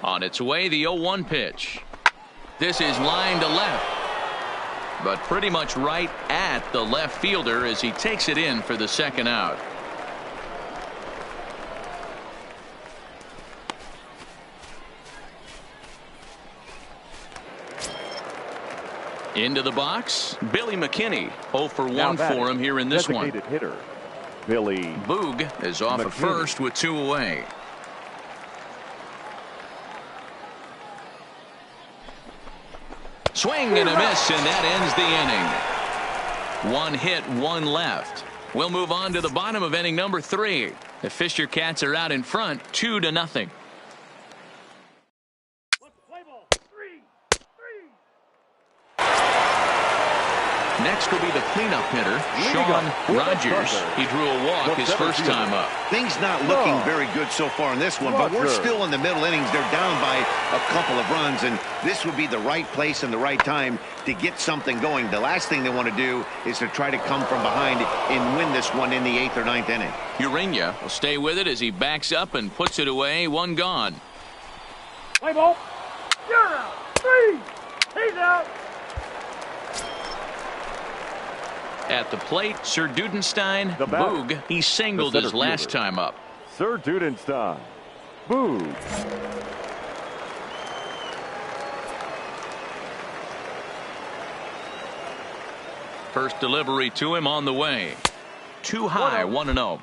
On its way, the 0-1 pitch. This is line to left, but pretty much right at the left fielder as he takes it in for the second out. Into the box, Billy McKinney. 0 for 1 for him here in this one. Hitter, Billy Boog is off at first with 2 away. Swing and a miss, and that ends the inning. 1 hit, 1 left. We'll move on to the bottom of inning number 3. The Fisher Cats are out in front, 2-0. Next will be the cleanup hitter, Sean Rogers. He drew a walk his first time up. Things not looking very good so far in this one, but we're still in the middle innings. They're down by a couple of runs, and this would be the right place and the right time to get something going. The last thing they want to do is to try to come from behind and win this one in the 8th or 9th inning. Urania will stay with it as he backs up and puts it away. 1 gone. Play ball. You're out. 3. He's out. At the plate, Sir Dudenstein. Boog, he singled his last time up. Sir Dudenstein. Boog. First delivery to him on the way. Too high, 1-0.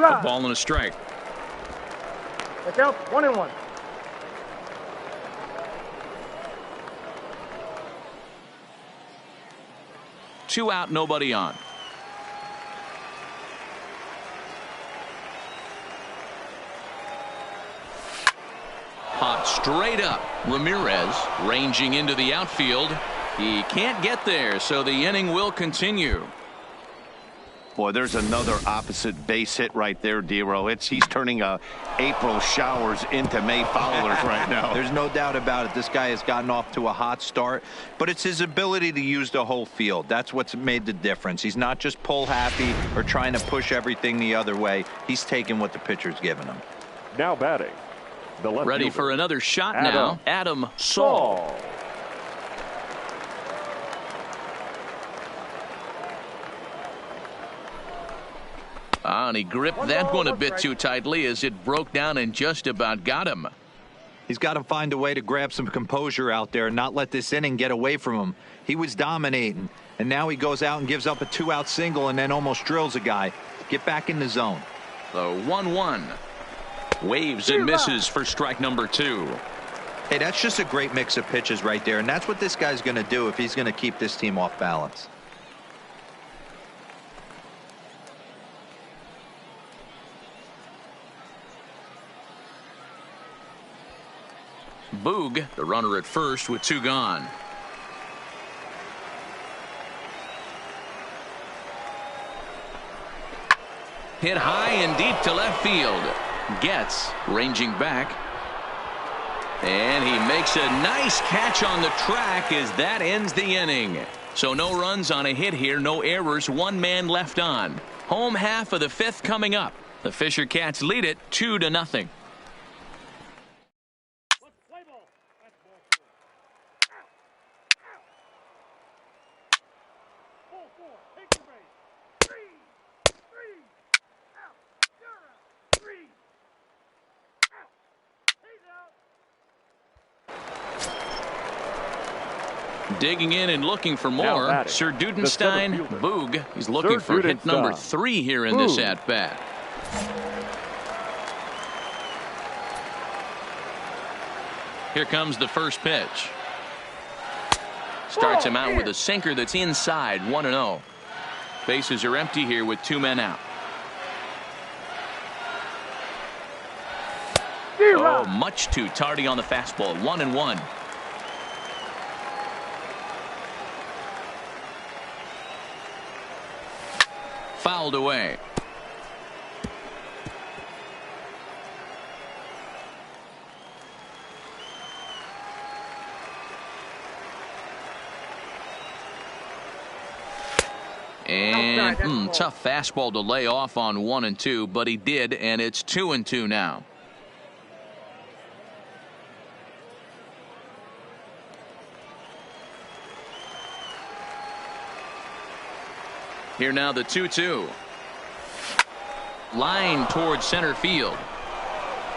A ball and a strike. Look out, 1-1. Two out, nobody on. Popped straight up. Ramirez ranging into the outfield. He can't get there, so the inning will continue. Boy, there's another opposite base hit right there, Dero. He's turning April showers into May followers right now. There's no doubt about it. This guy has gotten off to a hot start, but it's his ability to use the whole field. That's what's made the difference. He's not just pull happy or trying to push everything the other way. He's taking what the pitcher's giving him. Now batting. The left Ready fielder, for another shot now. Adam Saul. And he gripped that one a bit too tightly as it broke down and just about got him. He's got to find a way to grab some composure out there and not let this inning get away from him. He was dominating, and now he goes out and gives up a 2-out single and then almost drills a guy. Get back in the zone. The 1-1. Waves and misses for strike number 2. Hey, that's just a great mix of pitches right there, and that's what this guy's going to do if he's going to keep this team off balance. Boog, the runner at first with 2 gone. Hit high and deep to left field. Gets ranging back. And he makes a nice catch on the track as that ends the inning. So no runs on a hit here, no errors, 1 man left on. Home half of the 5th coming up. The Fisher Cats lead it 2-0. Digging in and looking for more. Sir Dudenstein. Boog. He's looking for hit number 3 here in this at-bat. Here comes the first pitch. Starts him out with a sinker that's inside. 1-0. Bases are empty here with 2 men out. Oh, much too tardy on the fastball. 1-1. Fouled away. And tough fastball to lay off on 1-2, but he did, and it's 2-2 now. Here now the 2-2. Line towards center field.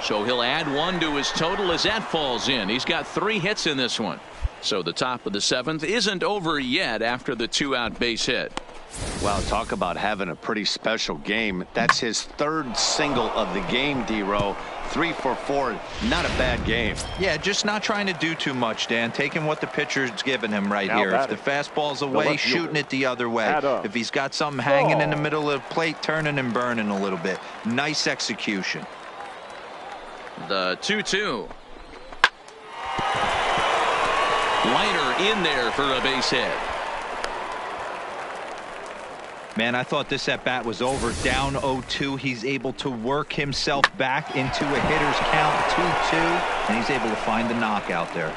So he'll add one to his total as that falls in. He's got 3 hits in this one. So the top of the 7th isn't over yet after the 2-out base hit. Wow, talk about having a pretty special game. That's his 3rd single of the game, D-Row. 3 for 4, not a bad game. Yeah, just not trying to do too much, Dan. Taking what the pitcher's giving him right here. If the fastball's away, shooting it the other way. If he's got something hanging in the middle of the plate, turning and burning a little bit. Nice execution. The 2-2. Liner in there for a base hit. Man, I thought this at-bat was over. Down 0-2. He's able to work himself back into a hitter's count, 2-2, and he's able to find the knockout there.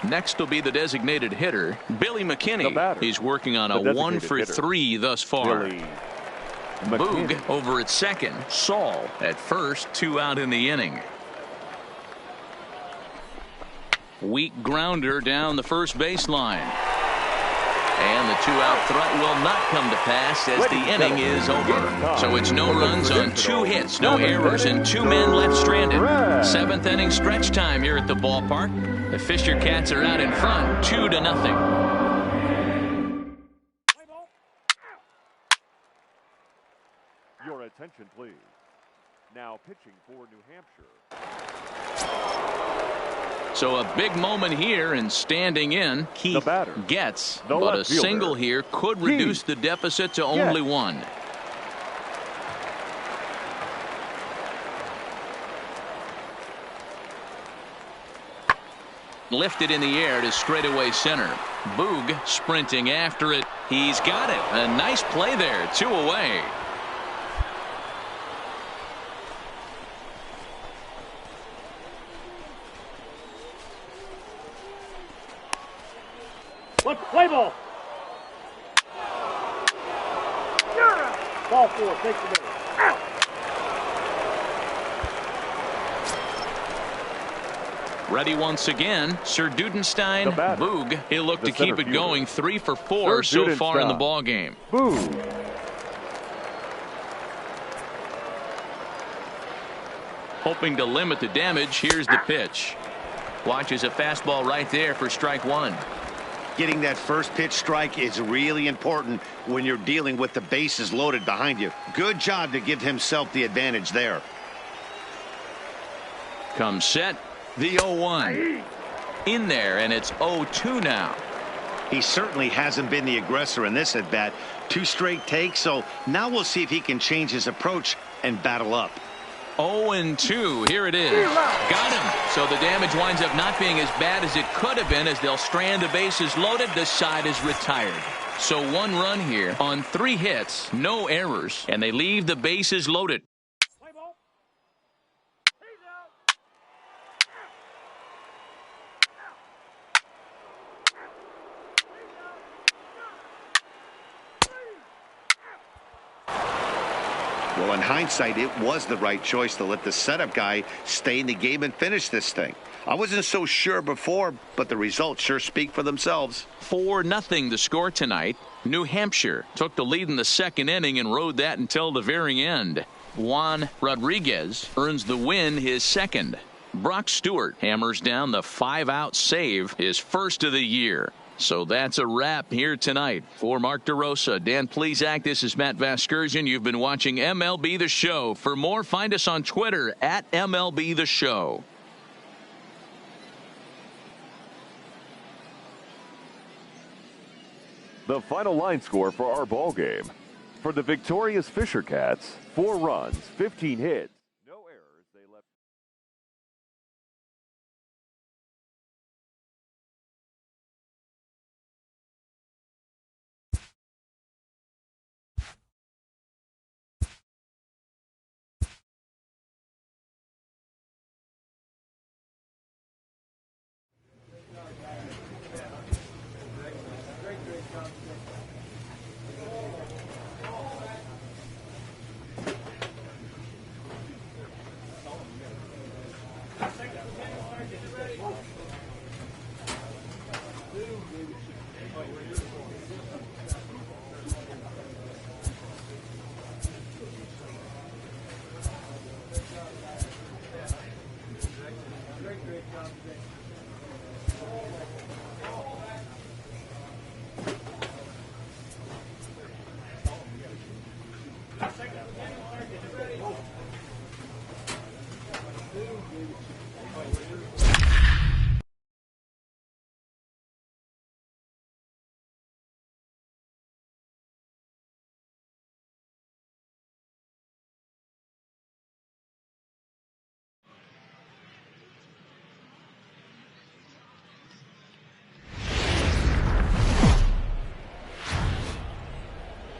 Next will be the designated hitter, Billy McKinney. He's working on a 1 for 3 thus far. Boog over at second. Saul at first. 2 out in the inning. Weak grounder down the first baseline. And the 2-out threat will not come to pass as the inning is over. So it's no runs on 2 hits, no errors, and 2 men left stranded. 7th inning stretch time here at the ballpark. The Fisher Cats are out in front, 2-0. Your attention, please. Now pitching for New Hampshire. So a big moment here, and standing in, Keith Getz. But a single here could reduce the deficit to only 1. Lifted in the air to straightaway center. Boog sprinting after it. He's got it. A nice play there. 2 away. Play ball. You're out. Ball 4. Take the middle. Out. Ready once again. Sir Dudenstein. Boog. He'll look to keep it going. 3 for 4 so far in the ball game. Boog. Hoping to limit the damage. Here's the pitch. Watches a fastball right there for strike 1. Getting that first pitch strike is really important when you're dealing with the bases loaded behind you. Good job to give himself the advantage there. Comes set. The 0-1. In there, and it's 0-2 now. He certainly hasn't been the aggressor in this at bat. 2 straight takes, so now we'll see if he can change his approach and battle up. 0-2. Here it is. Got him. So the damage winds up not being as bad as it could have been as they'll strand the bases loaded. The side is retired. So 1 run here on 3 hits, no errors, and they leave the bases loaded. Well, in hindsight, it was the right choice to let the setup guy stay in the game and finish this thing. I wasn't so sure before, but the results sure speak for themselves. 4-0 the score tonight. New Hampshire took the lead in the 2nd inning and rode that until the very end. Juan Rodriguez earns the win, his 2nd. Brock Stewart hammers down the 5-out save, his 1st of the year. So that's a wrap here tonight. For Mark DeRosa, Dan Plesac, this is Matt Vasgersian. You've been watching MLB The Show. For more, find us on Twitter at MLB The Show. The final line score for our ball game. For the victorious Fisher Cats, 4 runs, 15 hits.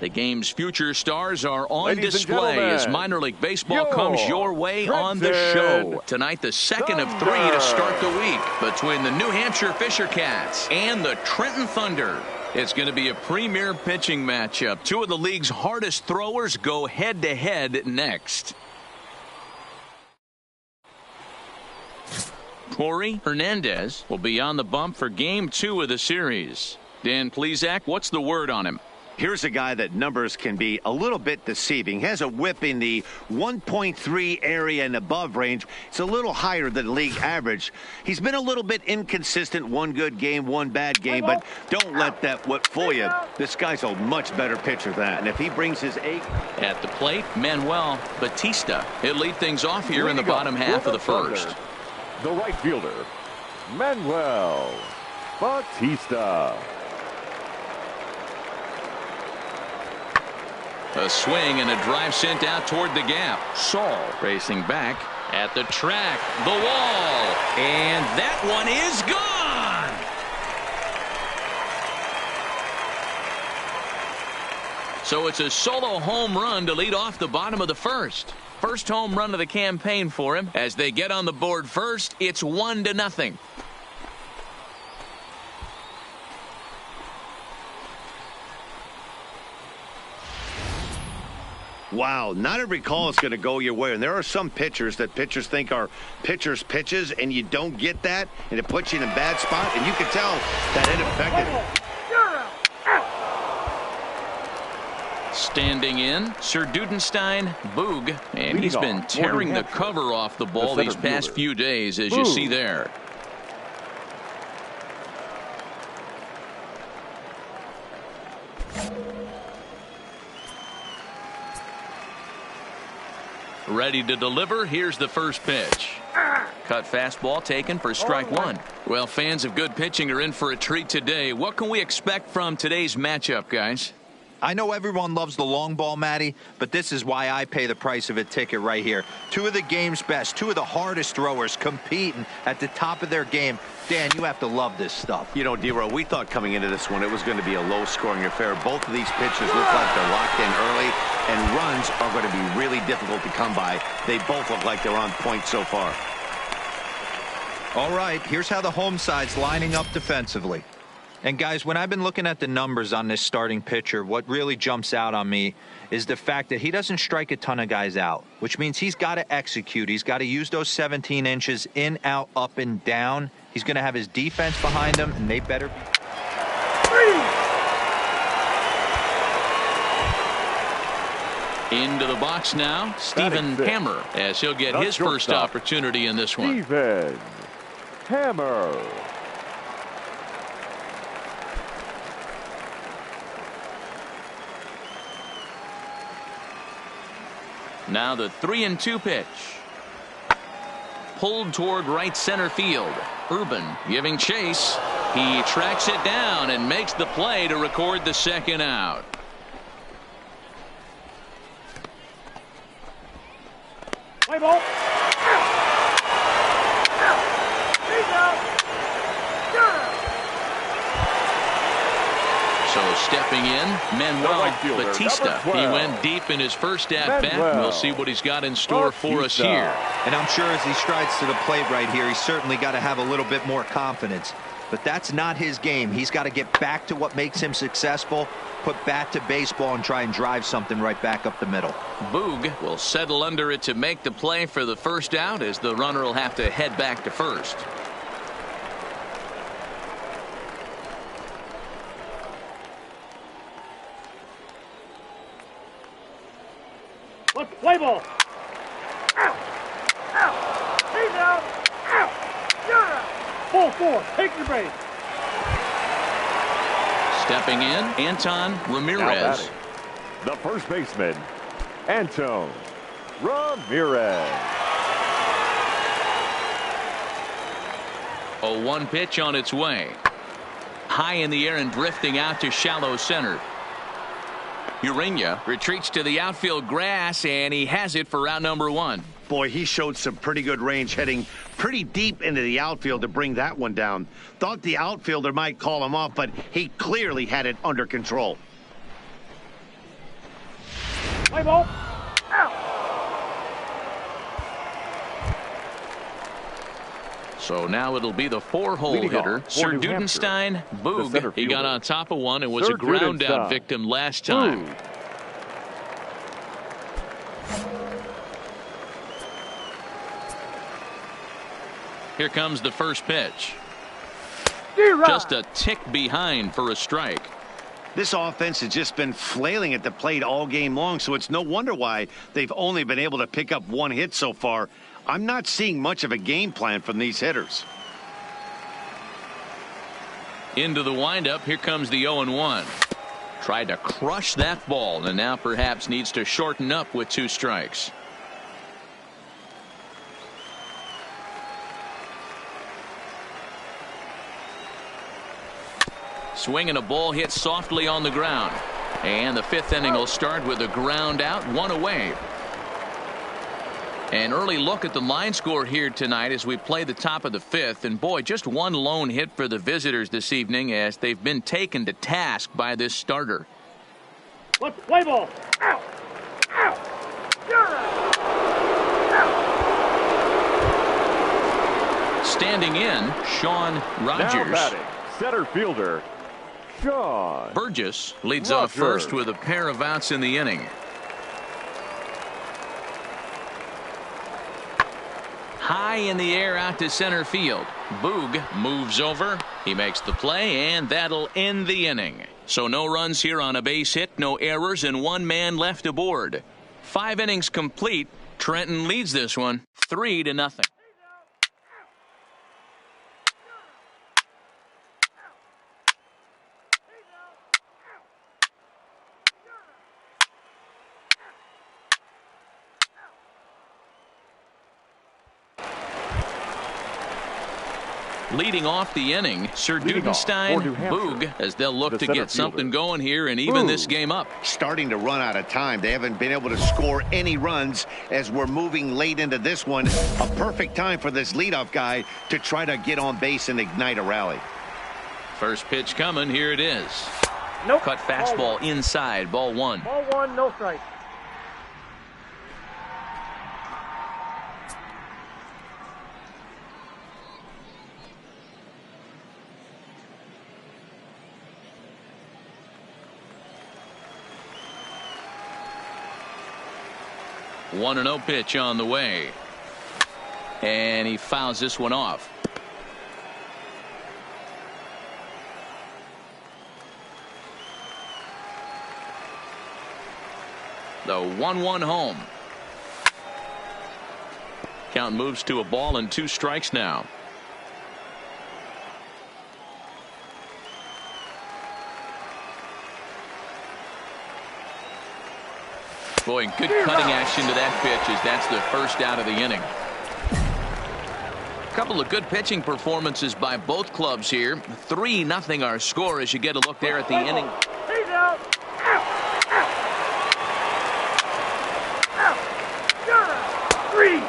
The game's future stars are on Ladies display as minor league baseball comes your way on the show. Tonight, the second of 3 to start the week between the New Hampshire Fisher Cats and the Trenton Thunder. It's going to be a premier pitching matchup. Two of the league's hardest throwers go head-to-head next. Corey Hernandez will be on the bump for Game 2 of the series. Dan Plesac, what's the word on him? Here's a guy that numbers can be a little bit deceiving. He has a whip in the 1.3 area and above range. It's a little higher than the league average. He's been a little bit inconsistent. One good game, one bad game, but don't let that whip fool you. This guy's a much better pitcher than that. And if he brings his A. At the plate, Manuel Batista. He'll lead things off here in the bottom half of the first. The right fielder, Manuel Batista. A swing and a drive sent out toward the gap. Saul racing back at the track. The wall. And that one is gone. So it's a solo home run to lead off the bottom of the first. First home run of the campaign for him. As they get on the board first, it's 1-0. Wow, not every call is going to go your way. And there are some pitchers that pitchers think are pitchers' pitches, and you don't get that, and it puts you in a bad spot. And you can tell that it affected. Standing in, Sir Dudenstein, Boog, and he's been tearing the cover off the ball these past few days, as you see there. Ready to deliver. Here's the first pitch. Cut fastball taken for strike one. Well, fans of good pitching are in for a treat today. What can we expect from today's matchup, guys? I know everyone loves the long ball, Matty, but this is why I pay the price of a ticket right here. Two of the game's best, two of the hardest throwers competing at the top of their game. Dan, you have to love this stuff. You know, D-Row, we thought coming into this one it was going to be a low-scoring affair. Both of these pitchers look like they're locked in early, and runs are going to be really difficult to come by. They both look like they're on point so far. All right, here's how the home side's lining up defensively. And guys, when I've been looking at the numbers on this starting pitcher, what really jumps out on me is the fact that he doesn't strike a ton of guys out, which means he's got to execute. He's got to use those 17 inches in, out, up, and down. He's going to have his defense behind him, and they better be. Into the box now, Stephen Hammer, as he'll get his first opportunity in this one. Stephen Hammer. Now the 3-2 pitch. Pulled toward right center field. Urban giving chase. He tracks it down and makes the play to record the second out. Play ball. So stepping in, Manuel Batista. He went deep in his first at-bat. We'll see what he's got in store for us here. And I'm sure as he strides to the plate right here, he's certainly got to have a little bit more confidence. But that's not his game. He's got to get back to what makes him successful, put bat to baseball, and try and drive something right back up the middle. Boog will settle under it to make the play for the first out, as the runner will have to head back to first. Let's play ball. Out. Out. He's out. Out. You're out. Full four. Take your base. Stepping in, Anton Ramirez. The first baseman, Anton Ramirez. A 1 pitch on its way. High in the air and drifting out to shallow center. Urania retreats to the outfield grass, and he has it for round number 1. Boy, he showed some pretty good range, heading pretty deep into the outfield to bring that one down. Thought the outfielder might call him off, but he clearly had it under control. Play ball. Out. So now it'll be the 4-hole Leading hitter, off for Sir New Dudenstein. Boog, he got on top of one and was Sir a ground out Dudenstein. victim last time. Boog. Here comes the first pitch. D-Rod. Just a tick behind for a strike. This offense has just been flailing at the plate all game long, so it's no wonder why they've only been able to pick up one hit so far. I'm not seeing much of a game plan from these hitters. Into the windup. Here comes the 0-1. Tried to crush that ball and now perhaps needs to shorten up with 2 strikes. Swinging a ball hit softly on the ground. And the 5th inning will start with a ground out, 1 away. An early look at the line score here tonight as we play the top of the 5th. And boy, just 1 lone hit for the visitors this evening as they've been taken to task by this starter. Let's play ball. Out. Out. Standing in, Sean Now Rogers. batting, center fielder, Sean Burgess leads off Rogers. first with a pair of outs in the inning. High in the air out to center field. Boog moves over. He makes the play, and that'll end the inning. So no runs here on a base hit, no errors, and 1 man left aboard. 5 innings complete. Trenton leads this one 3-0. Leading off the inning, Sir Leading off Dudenstein, for New Hampshire, Boog, as they'll look the to center get something fielder. going here and even this Boog. game up. Starting to run out of time. They haven't been able to score any runs as we're moving late into this one. A perfect time for this leadoff guy to try to get on base and ignite a rally. First pitch coming. Here it is. Nope. Cut fastball inside. Ball 1. Ball 1, no strike. One 1-0 pitch on the way. And he fouls this one off. The 1-1 home. Count moves to a ball and 2 strikes now. Boy, good cutting action to that pitch as that's the first out of the inning. A couple of good pitching performances by both clubs here. 3-0 our score as you get a look there at the inning. He's out. Out. Out. Out. 3.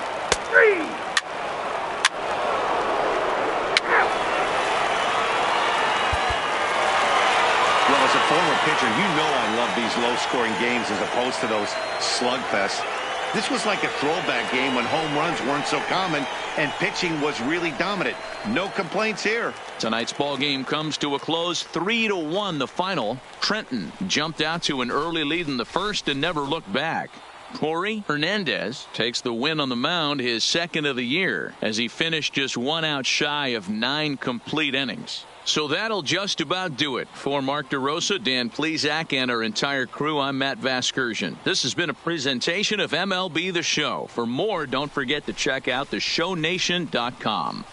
Well, as a former pitcher, you know I love these low-scoring games as opposed to those slugfests. This was like a throwback game when home runs weren't so common and pitching was really dominant. No complaints here. Tonight's ball game comes to a close. 3-1 the final. Trenton jumped out to an early lead in the first and never looked back. Corey Hernandez takes the win on the mound, his 2nd of the year, as he finished just 1 out shy of 9 complete innings. So that'll just about do it. For Mark DeRosa, Dan Plesac, and our entire crew, I'm Matt Vasgersian. This has been a presentation of MLB The Show. For more, don't forget to check out theshownation.com.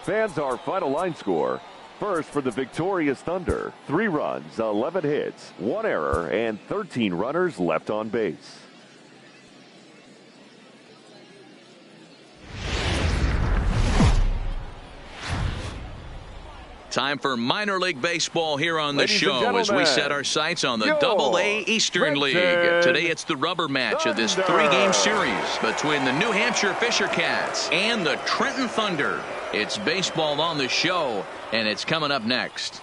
Fans, our final line score. First for the victorious Thunder, 3 runs, 11 hits, 1 error, and 13 runners left on base. Time for minor league baseball here on the Ladies and show as we gentlemen, set our sights on the your Double-A Eastern League. Today it's the rubber match of this Thunder. 3-game series between the New Hampshire Fisher Cats and the Trenton Thunder. It's baseball on the show, and it's coming up next.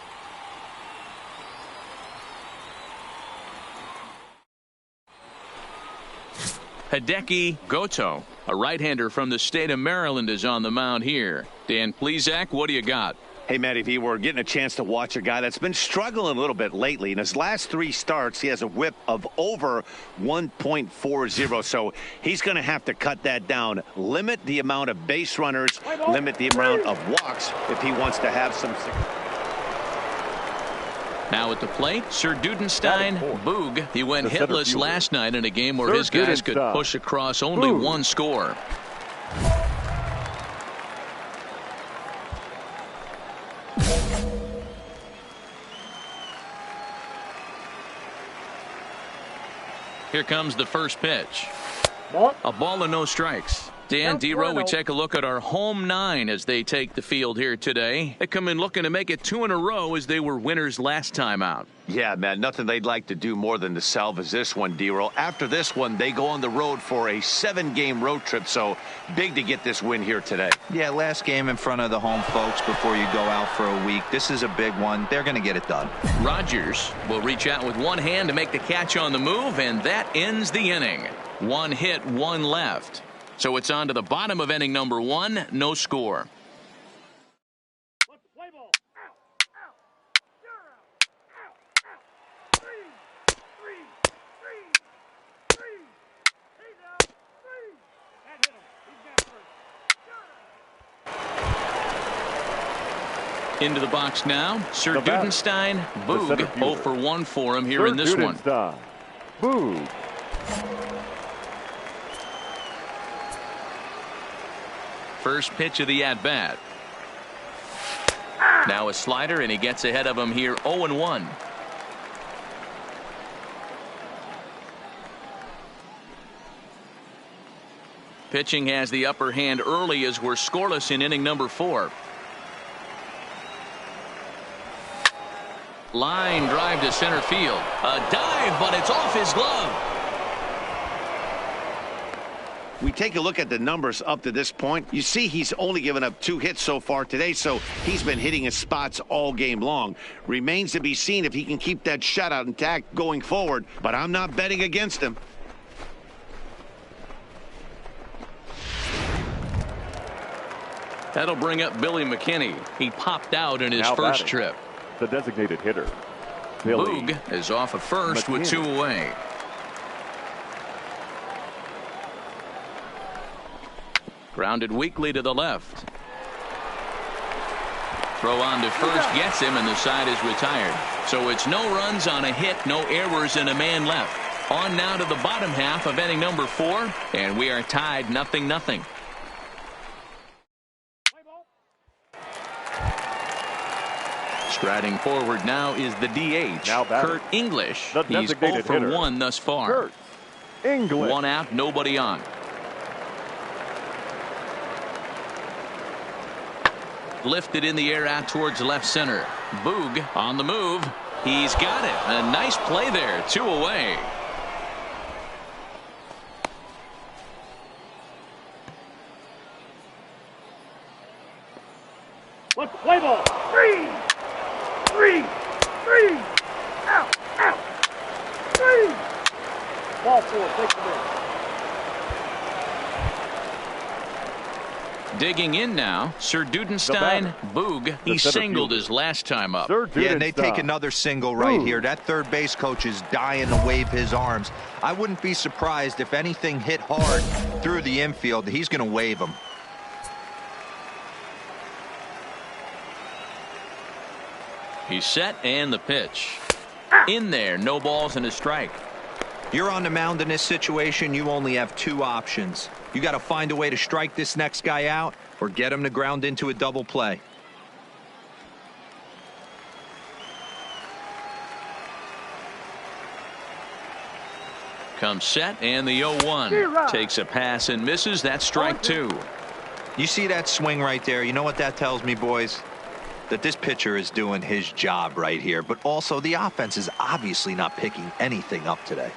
Hideki Goto, a right-hander from the state of Maryland, is on the mound here. Dan Plesac, what do you got? Hey, Matty V, we're getting a chance to watch a guy that's been struggling a little bit lately. In his last 3 starts, he has a whip of over 1.40, so he's going to have to cut that down. Limit the amount of base runners, limit the amount of walks if he wants to have some success. Now at the plate, Sir Dudenstein Boog. He went hitless last night in a game where his guys could push across only one score. Here comes the first pitch. A ball and no strikes. Dan, D-Row, we take a look at our home 9 as they take the field here today. They come in looking to make it 2 in a row as they were winners last time out. Yeah, man, nothing they'd like to do more than to salvage this one, D-Row. After this one, they go on the road for a 7-game road trip, so big to get this win here today. Yeah, last game in front of the home folks before you go out for a week. This is a big one. They're going to get it done. Rogers will reach out with one hand to make the catch on the move, and that ends the inning. 1 hit, 1 left. So it's on to the bottom of inning number 1, no score. Play ball. Out. You're out. 3. He's out. 3. That hit him. He's got 3. Into the box now, Sir Dudenstein Boog. 0 for 1 for him here in this one. Boog. First pitch of the at-bat. Now a slider, and he gets ahead of him here 0-1. Pitching has the upper hand early as we're scoreless in inning number 4. Line drive to center field. A dive, but it's off his glove. We take a look at the numbers up to this point. You see he's only given up 2 hits so far today, so he's been hitting his spots all game long. Remains to be seen if he can keep that shutout intact going forward, but I'm not betting against him. That'll bring up Billy McKinney. He popped out in his first trip. The designated hitter. Boog is off of first with 2 away. Grounded weakly to the left. Throw on to first gets him, and the side is retired. So it's no runs on a hit, no errors, and a man left. On now to the bottom half of inning number 4, and we are tied 0-0. Striding forward now is the DH, Kurt English. He's 0 for 1 thus far. Kurt English. 1 out, nobody on. Lifted in the air out towards left center. Boog on the move. He's got it. A nice play there. 2 away. Let's play ball. 3. Out. 3. Ball 4. Take the ball. Digging in now, Sir Dudenstein Boog. He singled his last time up. Yeah, and they take another single right here. That third base coach is dying to wave his arms. I wouldn't be surprised if anything hit hard through the infield. He's going to wave them. He's set, and the pitch. In there, no balls and a strike. You're on the mound in this situation. You only have 2 options. You got to find a way to strike this next guy out or get him to ground into a double play. Comes set, and the 0-1 takes a pass and misses. That's strike 2. You see that swing right there? You know what that tells me, boys? that this pitcher is doing his job right here, but also the offense is obviously not picking anything up today.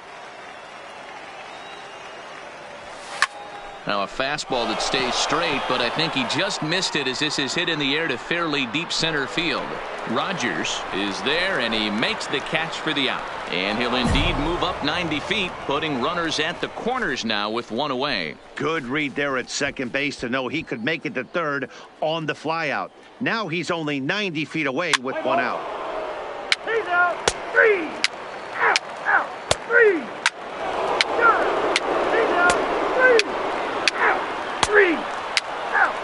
Now a fastball that stays straight, but I think he just missed it as this is hit in the air to fairly deep center field. Rogers is there, and he makes the catch for the out. And he'll indeed move up 90 feet, putting runners at the corners now with one away. Good read there at second base to know he could make it to third on the flyout. Now he's only 90 feet away with one out. He's out. 3. Out. 3. Got it. He's out. 3. Out. 3. Out.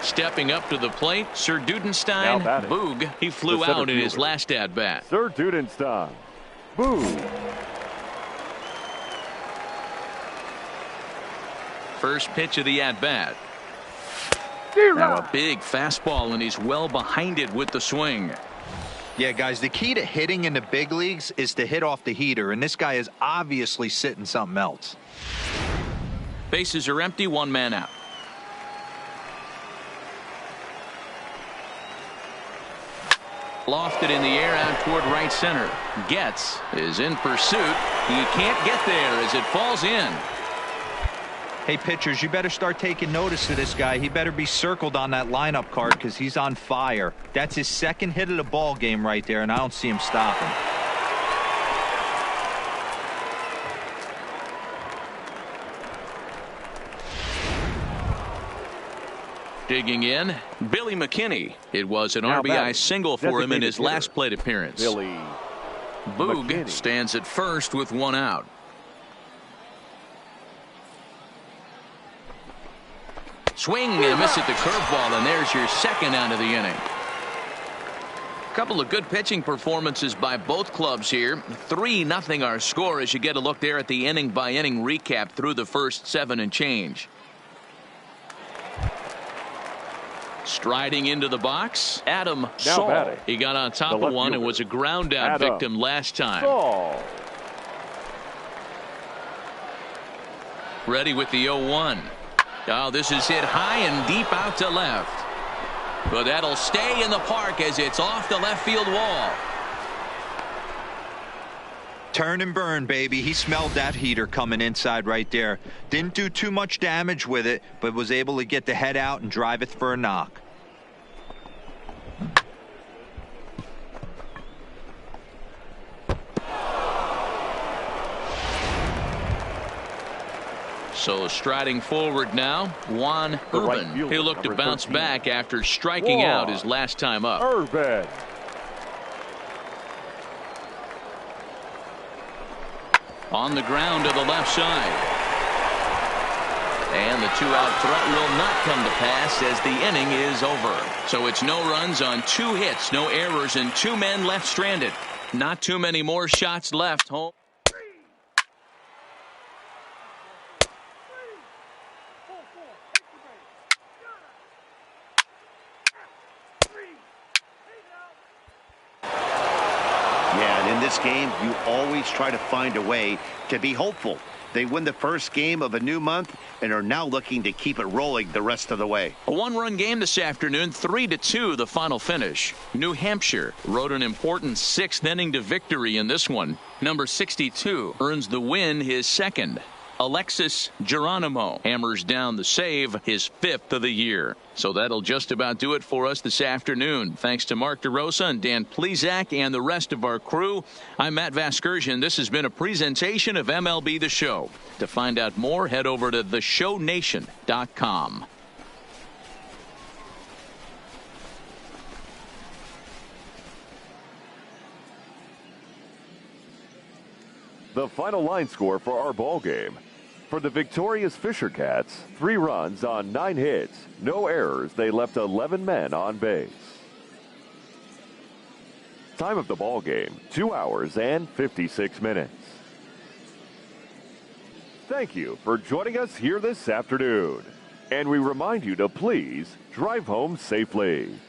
Stepping up to the plate, Sir Dudenstein. Boog. He flew out in his last at-bat. Sir Dudenstein. Boog. First pitch of the at-bat. Now a big fastball, and he's well behind it with the swing. Yeah, guys, the key to hitting in the big leagues is to hit off the heater, and this guy is obviously sitting something else. Bases are empty, one man out. Lofted in the air out toward right center. Getz is in pursuit. He can't get there as it falls in. Hey, pitchers, you better start taking notice of this guy. He better be circled on that lineup card because he's on fire. That's his second hit of the ball game right there, and I don't see him stopping. Digging in, Billy McKinney. It was an RBI single for him in his last plate appearance. Billy Boog McKinney stands at first with one out. Swing and a miss at the curveball, and there's your second out of the inning. Couple of good pitching performances by both clubs here. 3-0 our score as you get a look there at the inning by inning recap through the first 7 and change. Striding into the box, Adam Saul. He got on top of one and was a ground out victim last time. Saul. Ready with the 0-1. Oh, this is hit high and deep out to left. But that'll stay in the park as it's off the left field wall. Turn and burn, baby. He smelled that heater coming inside right there. Didn't do too much damage with it, but was able to get the head out and drive it for a knock. So striding forward now, Juan Urban. He'll look to bounce back after striking out his last time up. Urban. On the ground to the left side. And the 2-out threat will not come to pass as the inning is over. So it's no runs on 2 hits, no errors, and 2 men left stranded. Not too many more shots left. Home. In this game, you always try to find a way to be hopeful. They win the first game of a new month and are now looking to keep it rolling the rest of the way. A 1-run game this afternoon, 3-2 the final finish. New Hampshire rode an important 6th inning to victory in this one. Number 62 earns the win, his second. Alexis Geronimo hammers down the save, his 5th of the year. So that'll just about do it for us this afternoon. Thanks to Mark DeRosa and Dan Plezak and the rest of our crew. I'm Matt Vasgersian. This has been a presentation of MLB The Show. To find out more, head over to theshownation.com. The final line score for our ball game. For the victorious Fisher Cats, 3 runs on 9 hits, no errors. They left 11 men on base. Time of the ball game, 2 hours and 56 minutes. Thank you for joining us here this afternoon. And we remind you to please drive home safely.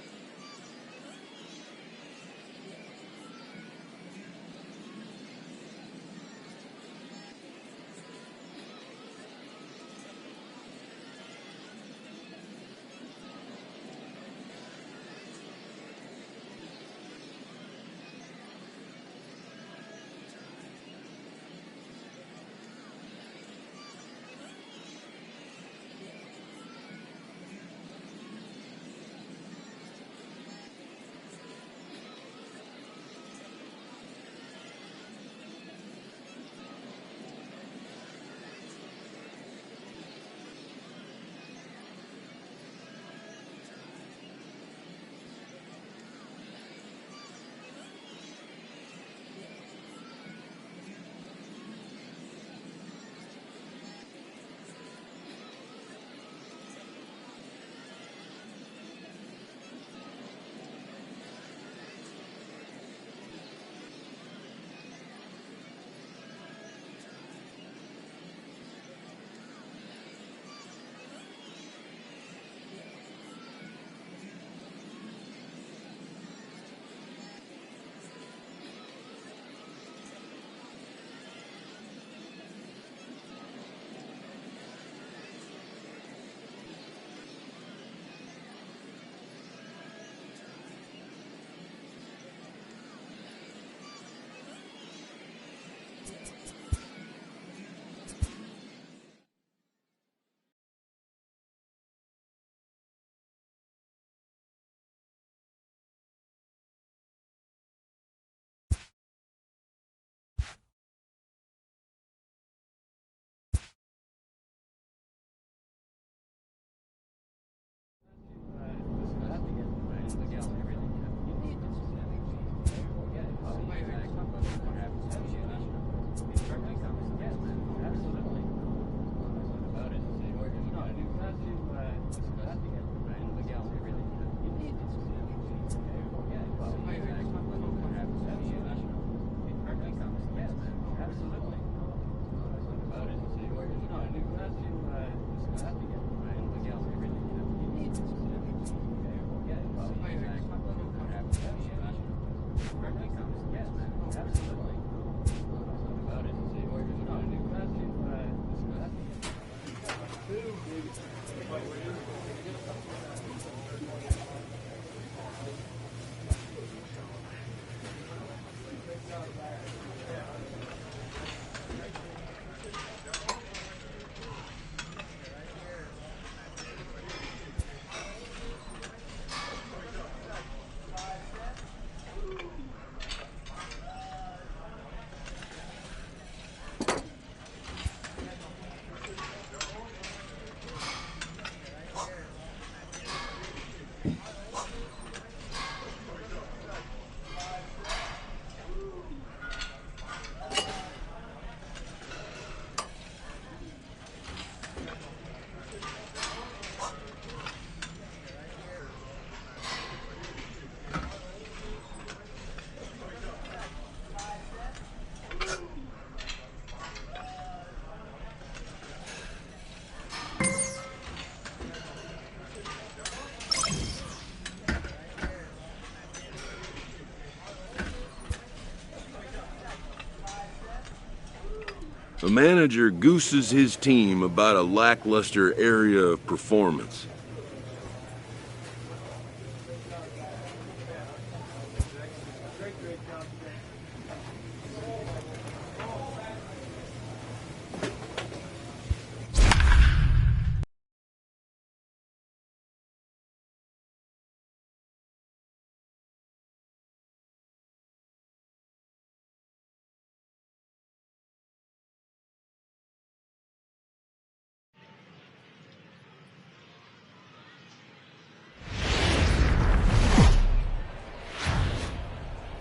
A manager gooses his team about a lackluster area of performance.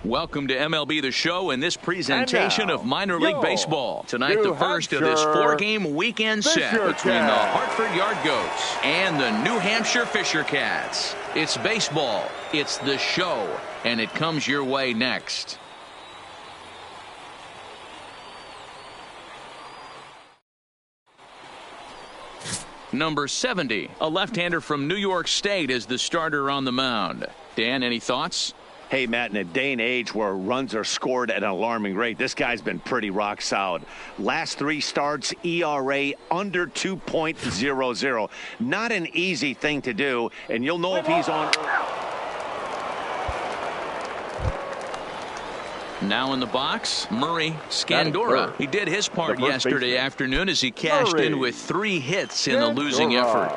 Welcome to MLB The Show and this presentation of minor league baseball. Tonight, New the first of this Hampshire four-game weekend set Fisher between the Cats. Hartford Yard Goats and the New Hampshire Fisher Cats. It's baseball, it's the show, and it comes your way next. Number 70, a left-hander from New York State, is the starter on the mound. Dan, any thoughts? Hey, Matt, in a day and age where runs are scored at an alarming rate, this guy's been pretty rock solid. Last three starts, ERA under 2.00. Not an easy thing to do, and you'll know if he's on. Now in the box, Murray Scandora. He did his part yesterday afternoon as he cashed in with 3 hits in the losing effort.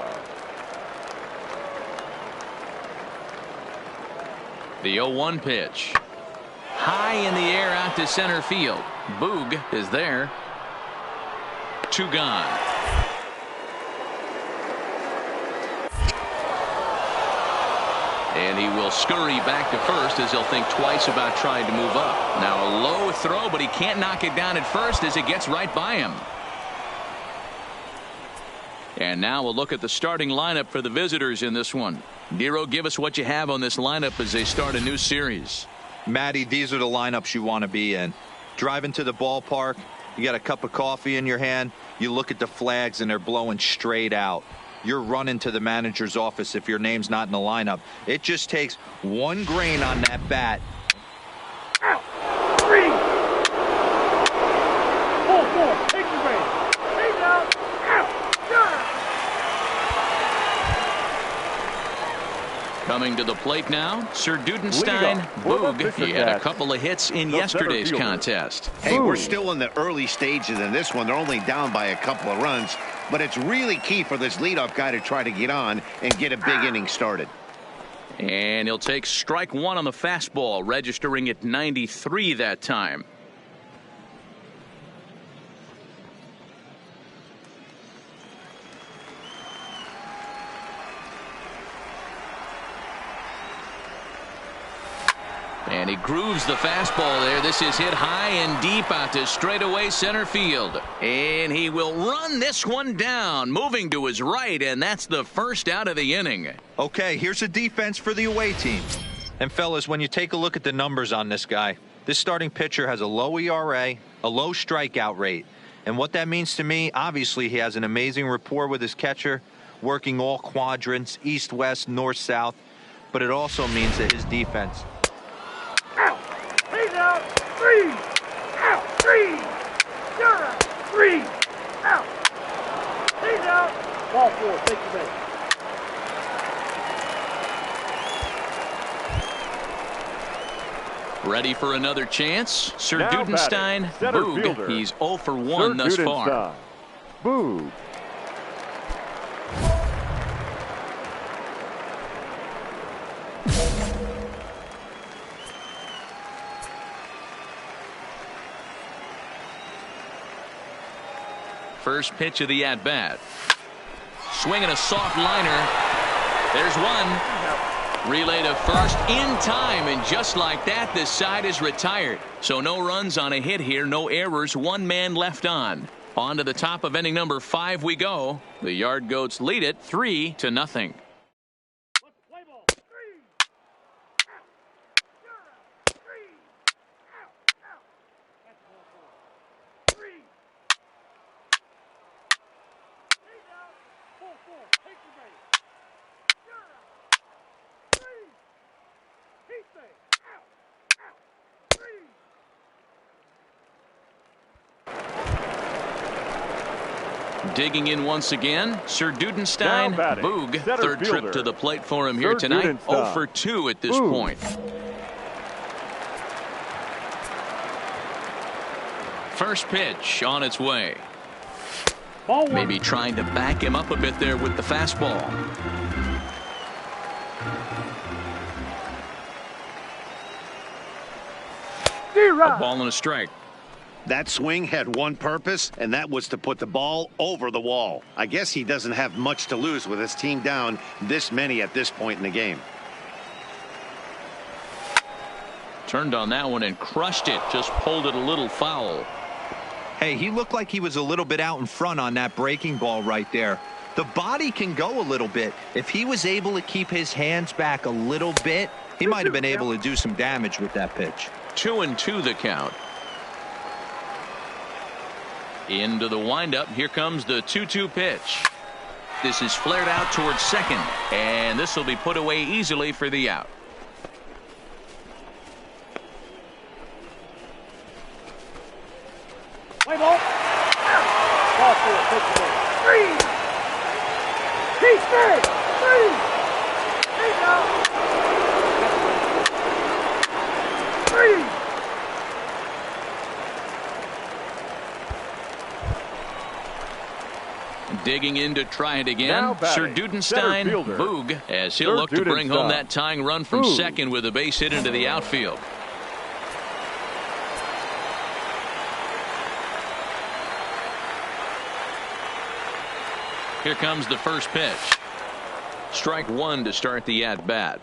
The 0-1 pitch. High in the air out to center field. Boog is there. 2 gone. And he will scurry back to first as he'll think twice about trying to move up. Now a low throw, but he can't knock it down at first as it gets right by him. And now we'll look at the starting lineup for the visitors in this one. Nero, give us what you have on this lineup as they start a new series. Matty, these are the lineups you want to be in. Driving to the ballpark, you got a cup of coffee in your hand, you look at the flags and they're blowing straight out. You're running to the manager's office if your name's not in the lineup. It just takes one grain on that bat. Out. 3. 4-4. Take your base. Take out. Out. Coming to the plate now, Sir Dudenstein. Boog. He had a couple of hits in yesterday's contest. Hey, we're still in the early stages in this one. They're only down by a couple of runs, but it's really key for this leadoff guy to try to get on and get a big inning started. And he'll take strike 1 on the fastball, registering at 93 that time. And he grooves the fastball there. This is hit high and deep out to straightaway center field. And he will run this one down, moving to his right, and that's the first out of the inning. Okay, here's a defense for the away team. And fellas, when you take a look at the numbers on this guy, this starting pitcher has a low ERA, a low strikeout rate. And what that means to me, obviously he has an amazing rapport with his catcher, working all quadrants, east, west, north, south. But it also means that his defense. Out. He's out. Three. Out. Three. You're out. Three. Out. He's out. Ball 4. Take your base. Ready for another chance? Sir Now Dudenstein, batting, center Boog. fielder. He's 0 for 1 thus far. Boog. First pitch of the at-bat. Swinging a soft liner. There's one. Relay to first in time, and just like that, this side is retired. So no runs on a hit here, no errors, one man left on. On to the top of inning number 5 we go. The Yard Goats lead it 3-0. Digging in once again, Sir Dudenstein. Boog, third trip to the plate for him here tonight. 0 for 2 at this point. First pitch on its way. Maybe trying to back him up a bit there with the fastball. A ball and a strike. That swing had one purpose, and that was to put the ball over the wall. I guess he doesn't have much to lose with his team down this many at this point in the game. Turned on that one and crushed it. Just pulled it a little foul. Hey, he looked like he was a little bit out in front on that breaking ball right there. The body can go a little bit. If he was able to keep his hands back a little bit, he might have been able to do some damage with that pitch. 2-2 the count. Into the windup. Here comes the 2-2 pitch. This is flared out towards second, and this will be put away easily for the out. Play ball. Ball 4. Take the ball. Three. He's dead. Three. He's out. Three. Digging in to try it again. Sir Dudenstein. Boog, as he'll look to bring home that tying run from second with a base hit into the outfield. Here comes the first pitch. Strike 1 to start the at-bat.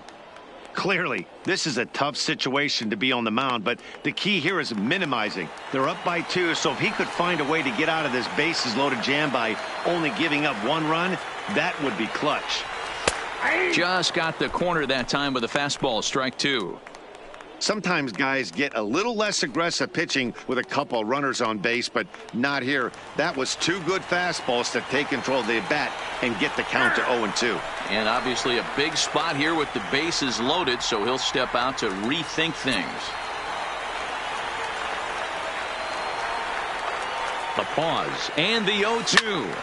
Clearly, this is a tough situation to be on the mound, but the key here is minimizing. They're up by 2, so if he could find a way to get out of this bases loaded jam by only giving up 1 run, that would be clutch. Just got the corner that time with a fastball. Strike 2. Sometimes guys get a little less aggressive pitching with a couple runners on base, but not here. That was 2 good fastballs to take control of the bat and get the count to 0-2. And obviously a big spot here with the bases loaded, so he'll step out to rethink things. The pause and the 0-2.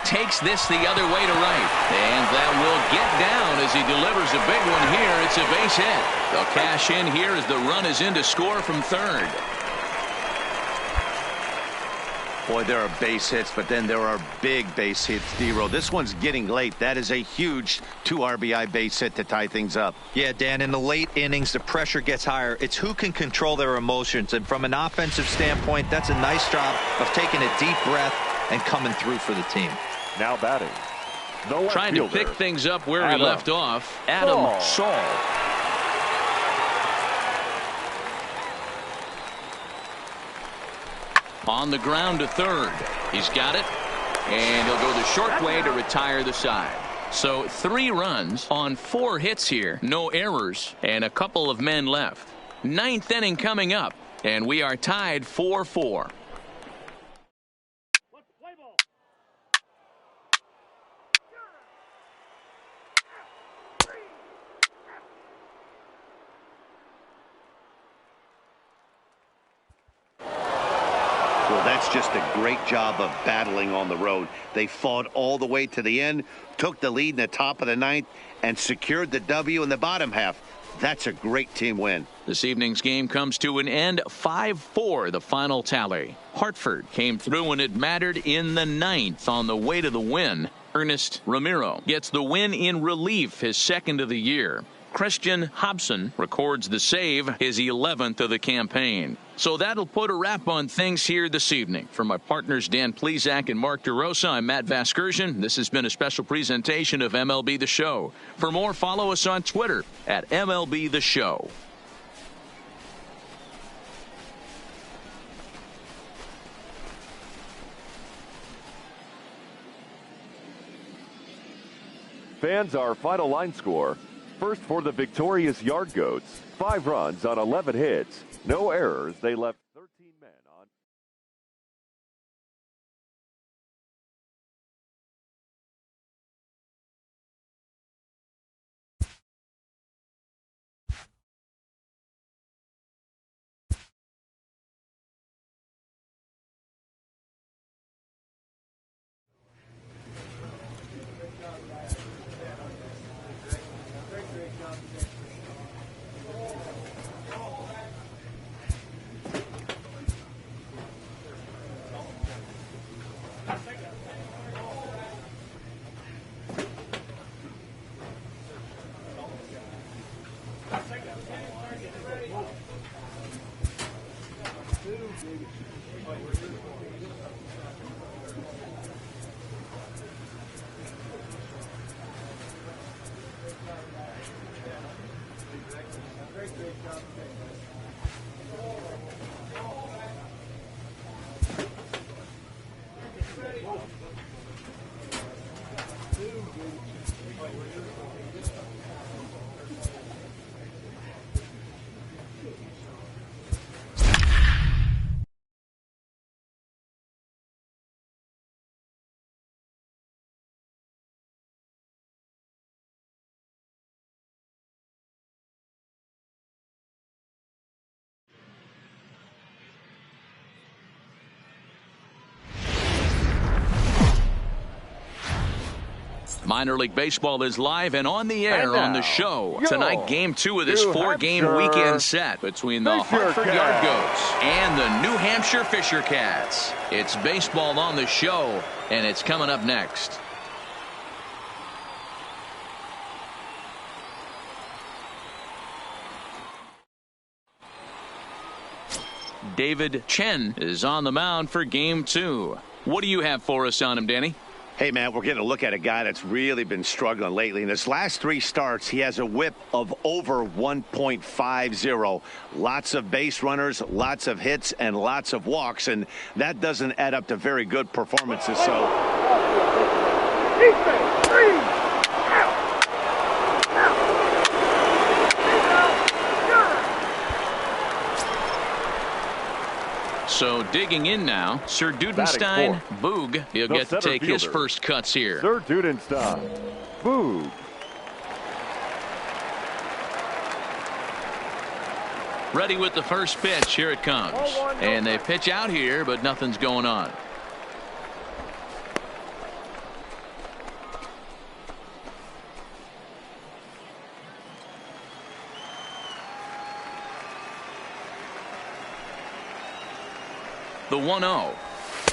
Takes this the other way to right, and that will get down as he delivers a big one here. It's a base hit. They'll cash in here as the run is in to score from third. Boy, there are base hits, but then there are big base hits, D-Row. This one's getting late. That is a huge 2 RBI base hit to tie things up. Yeah, Dan, in the late innings, the pressure gets higher. It's who can control their emotions, and from an offensive standpoint, that's a nice job of taking a deep breath and coming through for the team. Now batting. Trying to pick things up where he left off. Adam Saul. On the ground to third. He's got it. And he'll go the short way to retire the side. So 3 runs on 4 hits here. No errors and a couple of men left. 9th inning coming up. And we are tied 4-4. Well, that's just a great job of battling on the road. They fought all the way to the end, took the lead in the top of the ninth, and secured the W in the bottom half. That's a great team win. This evening's game comes to an end. 5-4, the final tally. Hartford came through when it mattered in the ninth on the way to the win. Ernest Ramiro gets the win in relief, his second of the year. Christian Hobson records the save, his 11th of the campaign. So that'll put a wrap on things here this evening. For my partners Dan Plezak and Mark DeRosa, I'm Matt Vasgersian. This has been a special presentation of MLB The Show. For more, follow us on Twitter at MLB The Show. Fans, our final line score. First for the victorious Yard Goats, 5 runs on 11 hits, no errors. They left 13 men on. Minor League Baseball is live and on the air on the show. Yo, Tonight, game 2 of this New 4-game Hampshire weekend set between the Fisher Hartford Cats Yard Goats and the New Hampshire Fisher Cats. It's baseball on the show, and it's coming up next. David Chen is on the mound for game 2. What do you have for us on him, Danny? Hey, man, we're getting a look at a guy that's really been struggling lately. In his last 3 starts, he has a whip of over 1.50. Lots of base runners, lots of hits, and lots of walks, and that doesn't add up to very good performances. So, Defense, 3. So digging in now, Sir Dudenstein, Boog. He'll get to take his first cuts here. Sir Dudenstein, Boog. Ready with the first pitch. Here it comes. And they pitch out here, but nothing's going on. The 1-0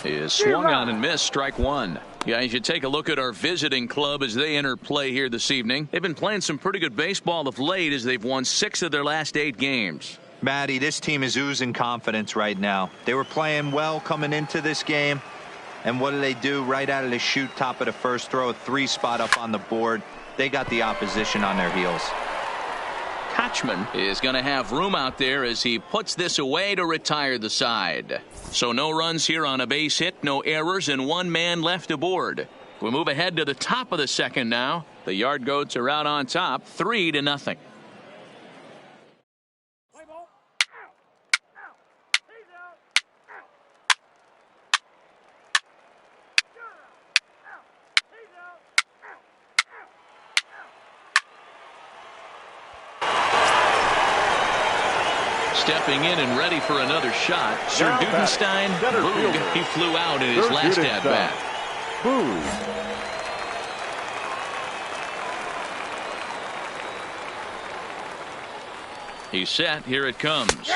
is swung on and missed. Strike one. Guys, you take a look at our visiting club as they enter play here this evening. They've been playing some pretty good baseball of late as they've won 6 of their last 8 games. Matty, this team is oozing confidence right now. They were playing well coming into this game. And what do? Right out of the chute, top of the first, throw a 3 spot up on the board. They got the opposition on their heels. Kochman is going to have room out there as he puts this away to retire the side. So no runs here on a base hit, no errors, and 1 man left aboard. We move ahead to the top of the second now. The Yard Goats are out on top, 3-0. Stepping in and ready for another shot. Sir Dudenstein, Boog, he flew out in his last at-bat. Boog. He's set. Here it comes.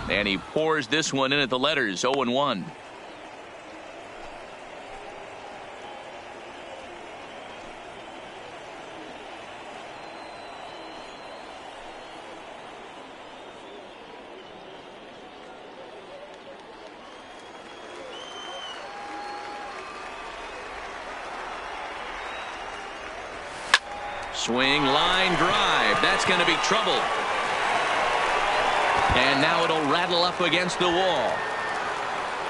And he pours this one in at the letters. 0-1. Swing, line, drive. That's going to be trouble. And now it'll rattle up against the wall.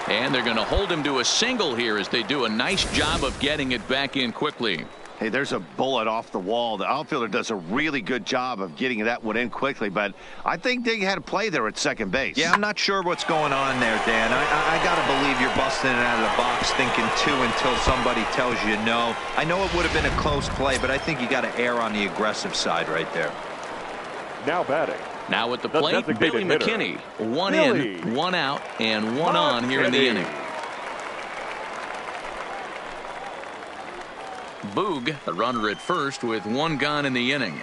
And they're going to hold him to a single here as they do a nice job of getting it back in quickly. Hey, there's a bullet off the wall. The outfielder does a really good job of getting that one in quickly, but I think they had a play there at second base. Yeah, I'm not sure what's going on there, Dan. I got to believe you're busting it out of the box thinking two until somebody tells you no. I know it would have been a close play, but I think you got to err on the aggressive side right there. Now batting. Now at the plate, Billy McKinney. One in, one out, and one on here in the inning. Boog, the runner at first with one gone in the inning.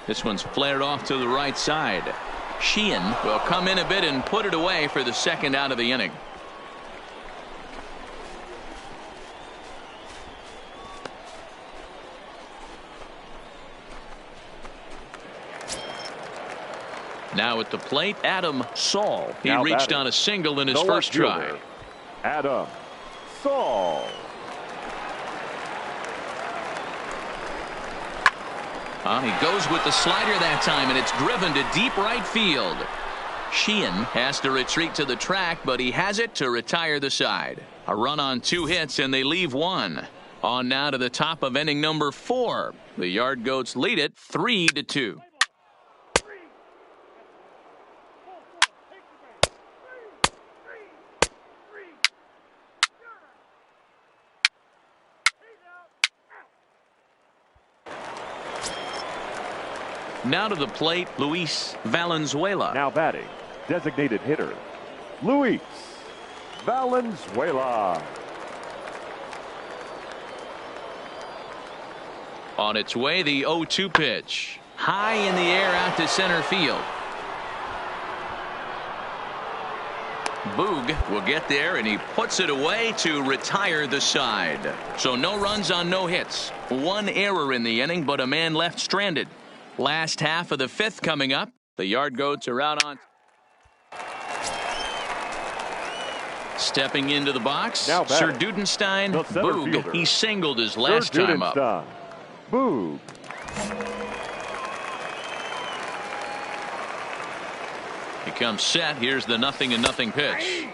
This one's flared off to the right side. Sheehan will come in a bit and put it away for the second out of the inning. Now at the plate, Adam Saul. He reached on a single in his first try. Adam Saul. He goes with the slider that time, and it's driven to deep right field. Sheehan has to retreat to the track, but he has it to retire the side. A run on 2 hits, and they leave 1. On now to the top of inning number 4. The Yard Goats lead it 3-2. Now to the plate, Luis Valenzuela. Now batting, designated hitter, Luis Valenzuela. On its way, the 0-2 pitch. High in the air out to center field. Boog will get there, and he puts it away to retire the side. So no runs on no hits. 1 error in the inning, but a man left stranded. Last half of the 5th coming up. The Yard Goats are out on. Stepping into the box, now Sir Dudenstein. Boog, fielder. He singled his last time up. Boog. He comes set. Here's the 0-0 pitch.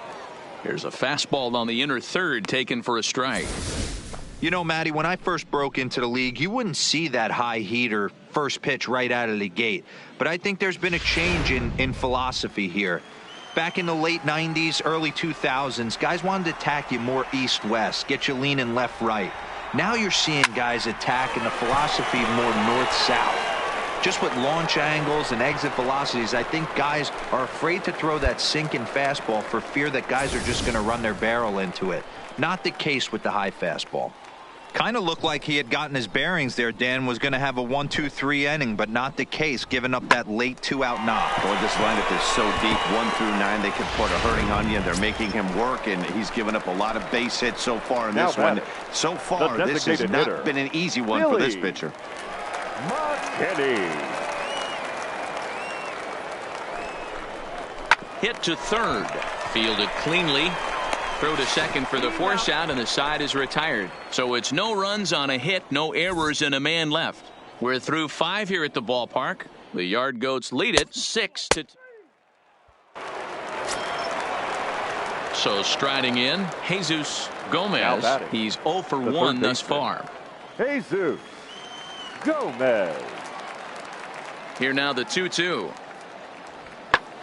Here's a fastball on the inner third taken for a strike. You know, Matty, when I first broke into the league, you wouldn't see that high heater first pitch right out of the gate. But I think there's been a change in philosophy here. Back in the late 90s, early 2000s, guys wanted to attack you more east-west, get you leaning left-right. Now you're seeing guys attack in the philosophy more north-south. Just with launch angles and exit velocities, I think guys are afraid to throw that sinking fastball for fear that guys are just going to run their barrel into it. Not the case with the high fastball. Kind of looked like he had gotten his bearings there, Dan. Was going to have a 1-2-3 inning, but not the case, giving up that late 2-out knock. Boy, this lineup is so deep, 1 through 9. They could put a hurting on you. They're making him work, and he's given up a lot of base hits so far in this one. So far, this has not been an easy one for this pitcher. McKinney. Hit to third. Fielded cleanly. Throw to second for the force out, and the side is retired. So it's no runs on a hit, no errors, and a man left. We're through 5 here at the ballpark. The Yard Goats lead it 6-2. So striding in, Jesus Gomez. He's 0 for 1 thus far. Jesus Gomez. Here now the 2-2.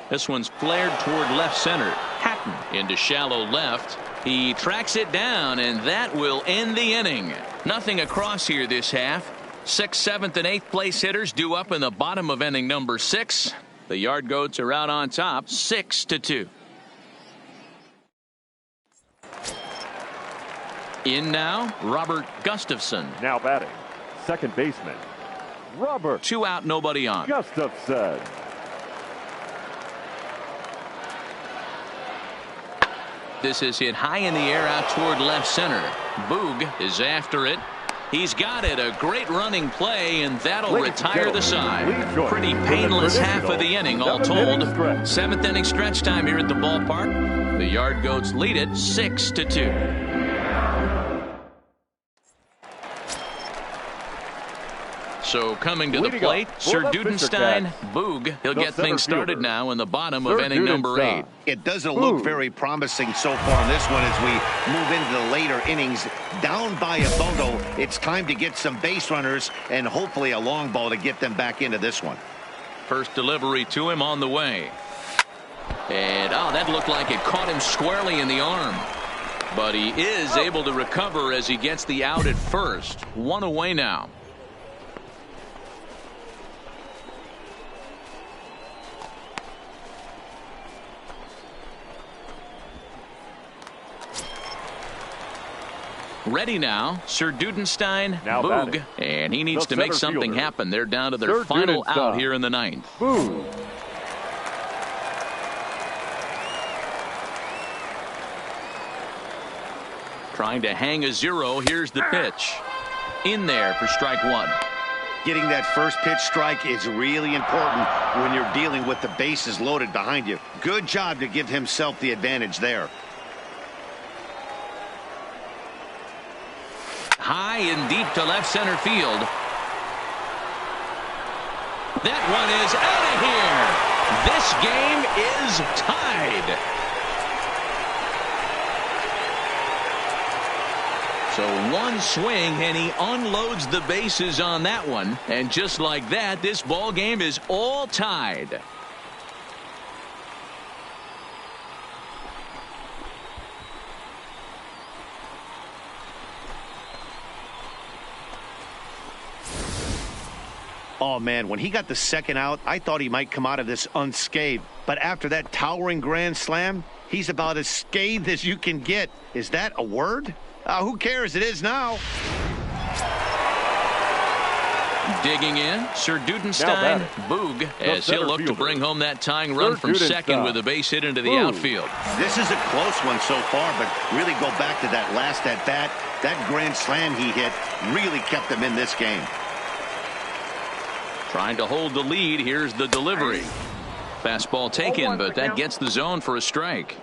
This one's flared toward left center. Hatton into shallow left. He tracks it down, and that will end the inning. Nothing across here this half. Sixth, seventh, and eighth place hitters due up in the bottom of inning number 6. The Yard Goats are out on top 6-2. In now, Robert Gustafson. Now batting, second baseman, Robert. 2 out, nobody on. Gustafson. This is hit high in the air out toward left center. Boog is after it. He's got it. A great running play, and that'll retire the side. Pretty painless half of the inning, all told. 7th inning stretch time here at the ballpark. The Yard Goats lead it 6-2. So coming to the plate, Sir Dudenstein, Boog. He'll get things started now in the bottom of inning number 8. It doesn't look very promising so far in this one as we move into the later innings. Down by a photo, it's time to get some base runners and hopefully a long ball to get them back into this one. First delivery to him on the way. And, that looked like it caught him squarely in the arm. But he is able to recover as he gets the out at first. 1 away now. Ready now, Sir Dudenstein, Boog, and he needs to make something happen. They're down to their final out here in the 9th. Boog. Trying to hang a 0. Here's the pitch. In there for strike 1. Getting that first pitch strike is really important when you're dealing with the bases loaded behind you. Good job to give himself the advantage there. High and deep to left center field. That one is out of here. This game is tied. So one swing and he unloads the bases on that one. And just like that, this ball game is all tied. Oh, man, when he got the second out, I thought he might come out of this unscathed. But after that towering grand slam, he's about as scathed as you can get. Is that a word? Who cares? It is now. Digging in, Sir Dudenstein, Boog, as he'll look to bring home that tying run from second with a base hit into the outfield. This is a close one so far, but really go back to that last at-bat. That grand slam he hit really kept them in this game. Trying to hold the lead. Here's the delivery. Fastball taken, but that gets the zone for a strike.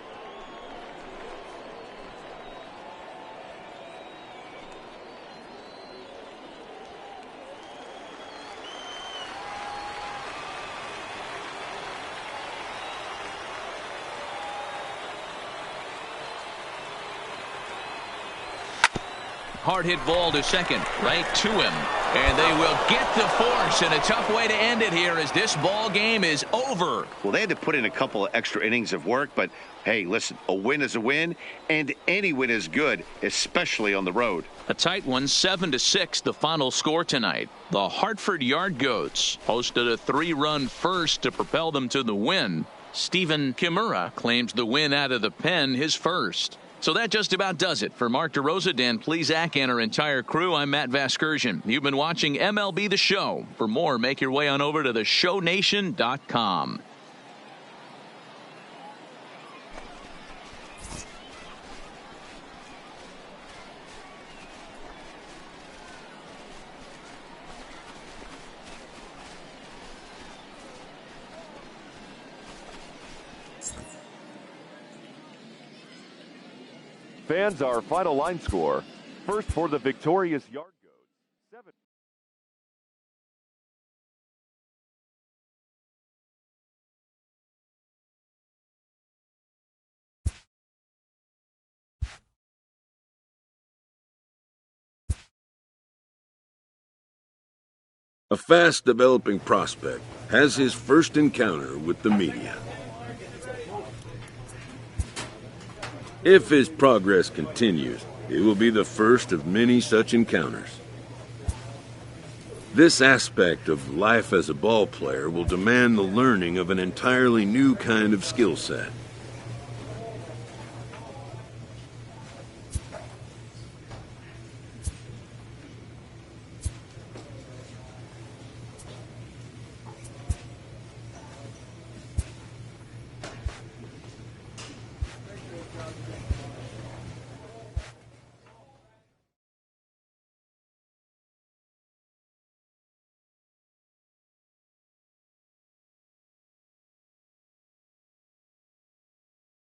Hard hit ball to second, right to him. And they will get the force, and a tough way to end it here as this ball game is over. Well, they had to put in a couple of extra innings of work, but hey, listen, a win is a win, and any win is good, especially on the road. A tight one, 7-6, the final score tonight. The Hartford Yard Goats posted a 3-run first to propel them to the win. Stephen Kimura claims the win out of the pen, his first. So that just about does it. For Mark DeRosa, Dan Plesac, and our entire crew, I'm Matt Vasgersian. You've been watching MLB The Show. For more, make your way on over to theshownation.com. Fans, our final line score. First for the victorious Yard Goats, 7. A fast-developing prospect has his first encounter with the media. If his progress continues, it will be the first of many such encounters. This aspect of life as a ball player will demand the learning of an entirely new kind of skill set.